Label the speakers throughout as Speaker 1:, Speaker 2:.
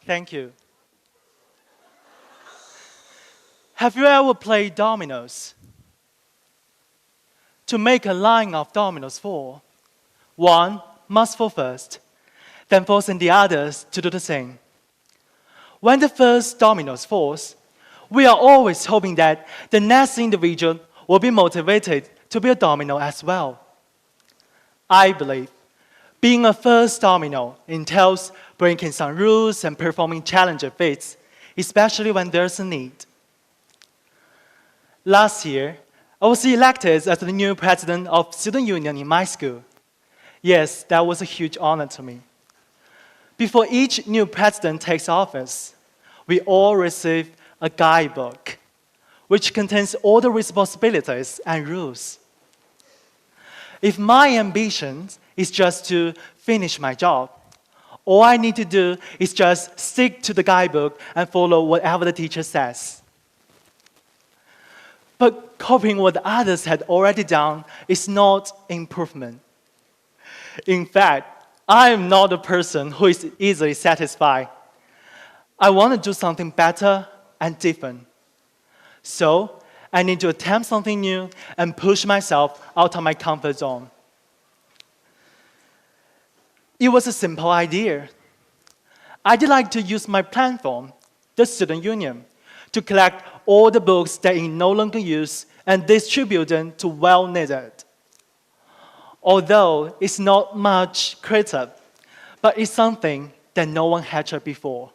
Speaker 1: Thank you. Have you ever played dominoes? To make a line of dominoes fall, one must fall first, then forcing the others to do the same. When the first domino falls, we are always hoping that the next individual will be motivated to be a domino as well. I believe being a first domino entails breaking some rules and performing challenging feats, especially when there's a need. Last year, I was elected as the new president of Student Union in my school. Yes, that was a huge honor to me. Before each new president takes office, we all receive a guidebook, which contains all the responsibilities and rules. If my ambition is just to finish my job, all I need to do is just stick to the guidebook and follow whatever the teacher says. But copying what others had already done is not improvement. In fact, I am not a person who is easily satisfied. I want to do something better and different. So, I need to attempt something new and push myself out of my comfort zone. It was a simple idea. I'd like to use my platform, the Student Union, to collect all the books that are no longer used and distribute them to well-needed. Although it's not much creative, but it's something that no one had tried before.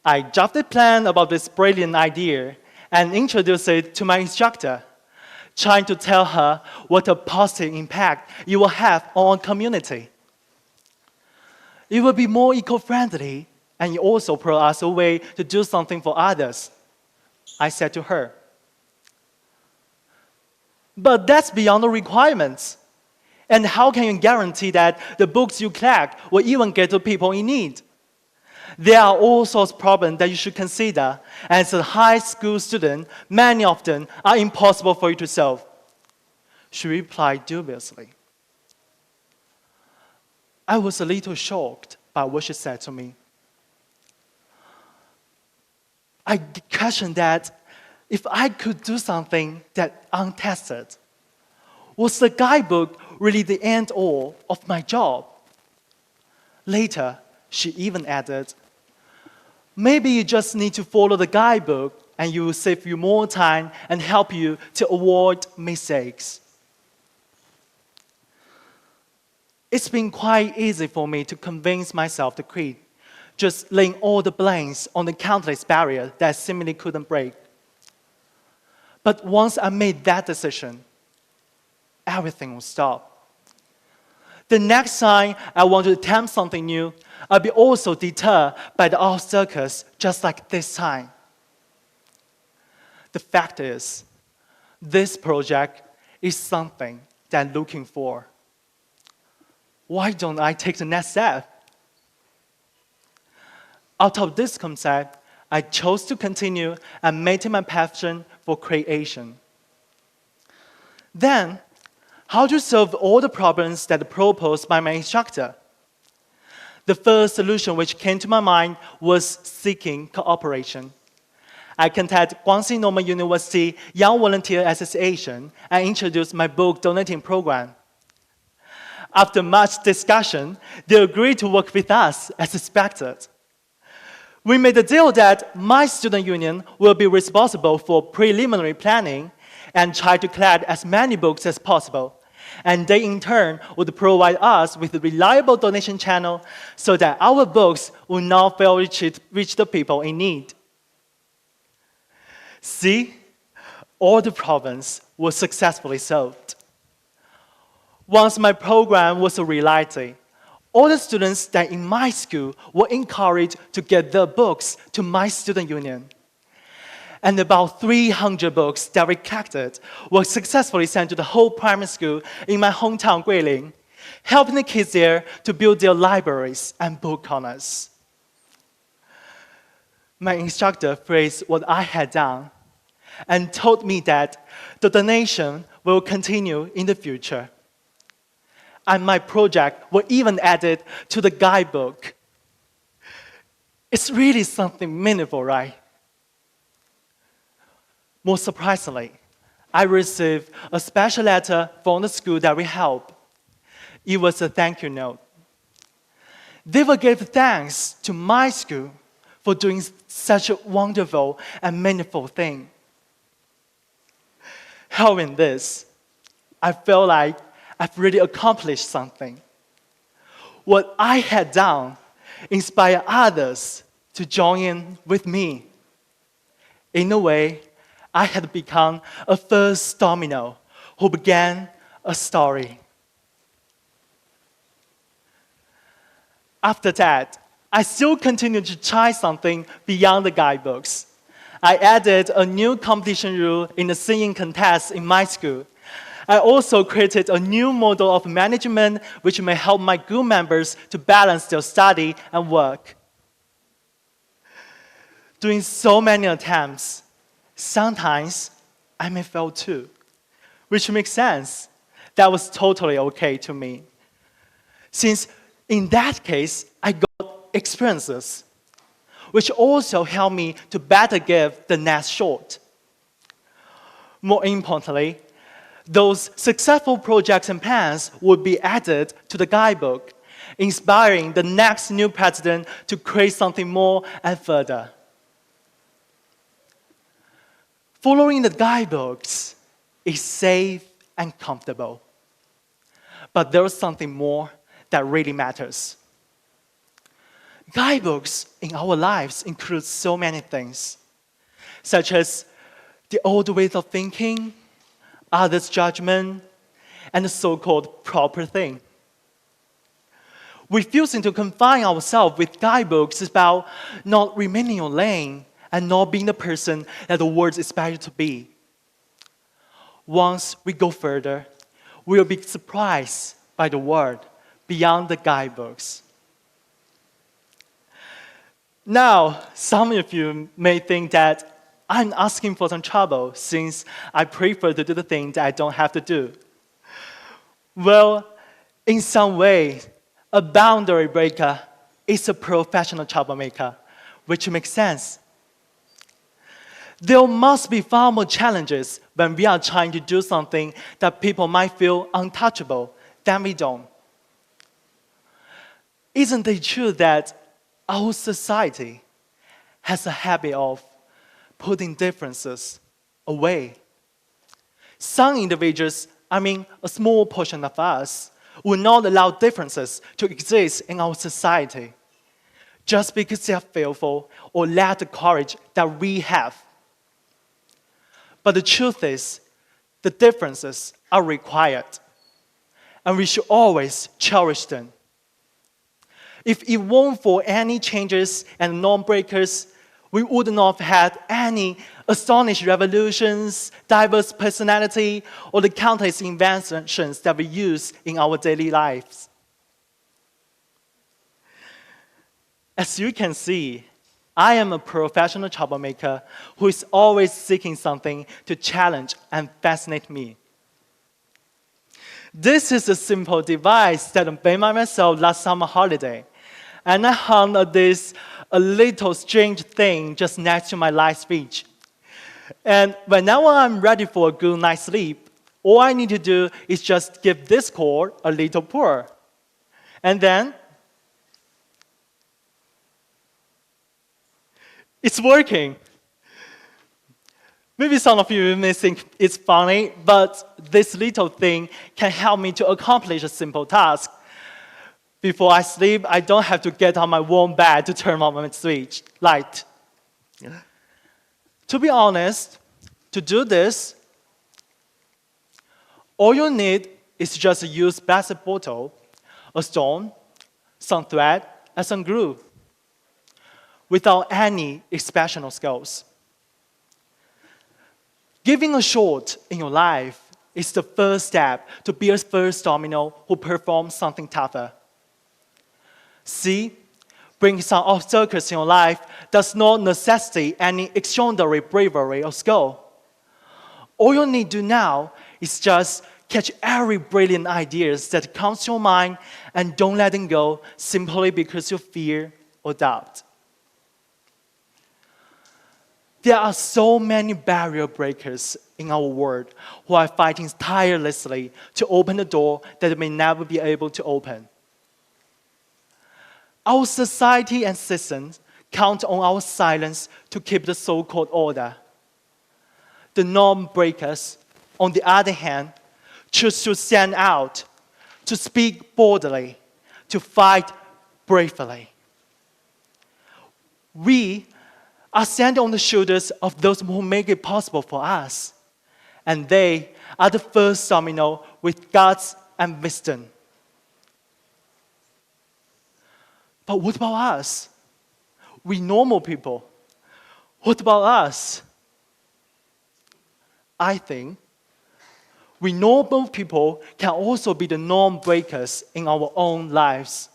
Speaker 1: I drafted a plan about this brilliant idea and introduced it to my instructor, trying to tell her what a positive impact it will have on our community. It will be more eco-friendly, and it also provides us a way to do something for others, I said to her. But that's beyond the requirements. And how can you guarantee that the books you collect will even get to people in need? There are all sorts of problems that you should consider. As a high school student, many of them are impossible for you to solve. She replied dubiously. I was a little shocked by what she said to me. I questioned that if I could do something that untested, was the guidebook really the end all of my job? Later, she even added, maybe you just need to follow the guidebook and it will save you more time and help you to avoid mistakes. It's been quite easy for me to convince myself to quit, just laying all the blanks on the countless barriers that I seemingly couldn't break. But once I made that decision, everything will stop. The next time I want to attempt something new, I'll be also deterred by the obstacles just like this time. The fact is, this project is something that I'm looking for. Why don't I take the next step? Out of this concept, I chose to continue and maintain my passion for creation. Then, how to solve all the problems that are proposed by my instructor? The first solution which came to my mind was seeking cooperation. I contacted Guangxi Normal University Young Volunteer Association and introduced my book donating program. After much discussion, they agreed to work with us as expected. We made a deal that my student union will be responsible for preliminary planning and try to collect as many books as possible. And they, in turn, would provide us with a reliable donation channel so that our books will not fail to reach the people in need. See, all the problems were successfully solved. Once my program was a reality, all the students that in my school were encouraged to get their books to my student union. And about 300 books that were collected were successfully sent to the whole primary school in my hometown, Guilin, helping the kids there to build their libraries and book corners. My instructor praised what I had done and told me that the donation will continue in the future. And my project was even added to the guidebook. It's really something meaningful, right? Most surprisingly, I received a special letter from the school that we help. It was a thank you note. They will give thanks to my school for doing such a wonderful and meaningful thing. Hearing this, I felt like I've really accomplished something. What I had done inspired others to join in with me. In a way, I had become a first domino who began a story. After that, I still continued to try something beyond the guidebooks. I added a new competition rule in the singing contest in my school. I also created a new model of management which may help my group members to balance their study and work. Doing so many attempts, sometimes I may fail too, which makes sense. That was totally okay to me. Since in that case, I got experiences, which also helped me to better give the next shot. More importantly, those successful projects and plans would be added to the guidebook, inspiring the next new president to create something more and further. Following the guidebooks is safe and comfortable. But there is something more that really matters. Guidebooks in our lives include so many things, such as the old ways of thinking, others' judgment, and the so-called proper thing. Refusing to confine ourselves with guidebooks is about not remaining your lane and not being the person that the world expects you to be. Once we go further, we will be surprised by the world beyond the guidebooks. Now, some of you may think that I'm asking for some trouble since I prefer to do the thing that I don't have to do. Well, in some way, a boundary breaker is a professional troublemaker, which makes sense. There must be far more challenges when we are trying to do something that people might feel untouchable than we don't. Isn't it true that our society has a habit of putting differences away? Some individuals, a small portion of us, will not allow differences to exist in our society just because they are fearful or lack the courage that we have. But the truth is, the differences are required, and we should always cherish them. If it weren't for any changes and norm breakers, we would not have had any astonishing revolutions, diverse personality, or the countless inventions that we use in our daily lives. As you can see, I am a professional troublemaker who is always seeking something to challenge and fascinate me. This is a simple device that I made by myself last summer holiday. And I hung a little strange thing just next to my live speech. And whenever I'm ready for a good night's sleep, all I need to do is just give this cord a little pull. And then it's working. Maybe some of you may think it's funny, but this little thing can help me to accomplish a simple task. Before I sleep, I don't have to get on my warm bed to turn on my switch light. To be honest, to do this, all you need is just a used plastic bottle, a stone, some thread, and some glue, without any exceptional skills. Giving a shot in your life is the first step to be a first domino who performs something tougher. See, bringing some obstacles in your life does not necessitate any extraordinary bravery or skill. All you need to do now is just catch every brilliant idea that comes to your mind and don't let it go simply because you fear or doubt. There are so many barrier breakers in our world who are fighting tirelessly to open the door that they may never be able to open. Our society and systems count on our silence to keep the so-called order. The norm breakers, on the other hand, choose to stand out, to speak boldly, to fight bravely. We are standing on the shoulders of those who make it possible for us. And they are the first domino with guts and wisdom. But what about us? We normal people. What about us? I think we normal people can also be the norm breakers in our own lives.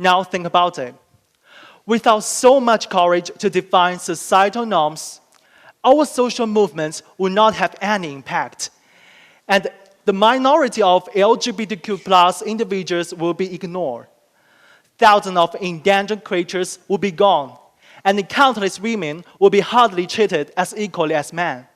Speaker 1: Now think about it. Without so much courage to define societal norms, our social movements will not have any impact. And the minority of LGBTQ+ individuals will be ignored. Thousands of endangered creatures will be gone, and countless women will be hardly treated as equally as men.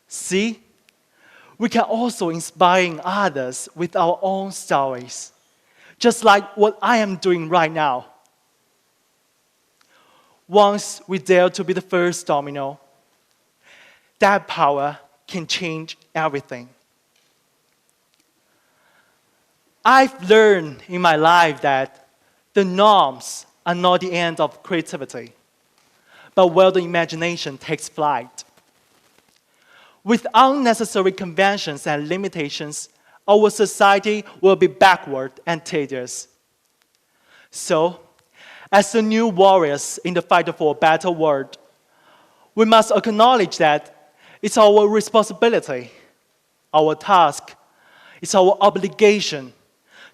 Speaker 1: See, we can also inspire others with our own stories, just like what I am doing right now. Once we dare to be the first domino, that power can change everything. I've learned in my life that the norms are not the end of creativity, but where the imagination takes flight. With unnecessary conventions and limitations, our society will be backward and tedious. So, as the new warriors in the fight for a better world, we must acknowledge that it's our responsibility, our task, it's our obligation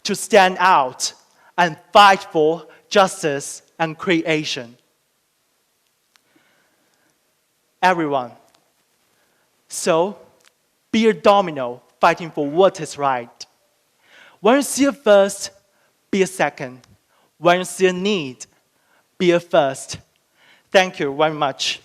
Speaker 1: to stand out and fight for justice and creation. Everyone, so be a domino fighting for what is right. When you see a first, be a second. When you see a need, be a first. Thank you very much.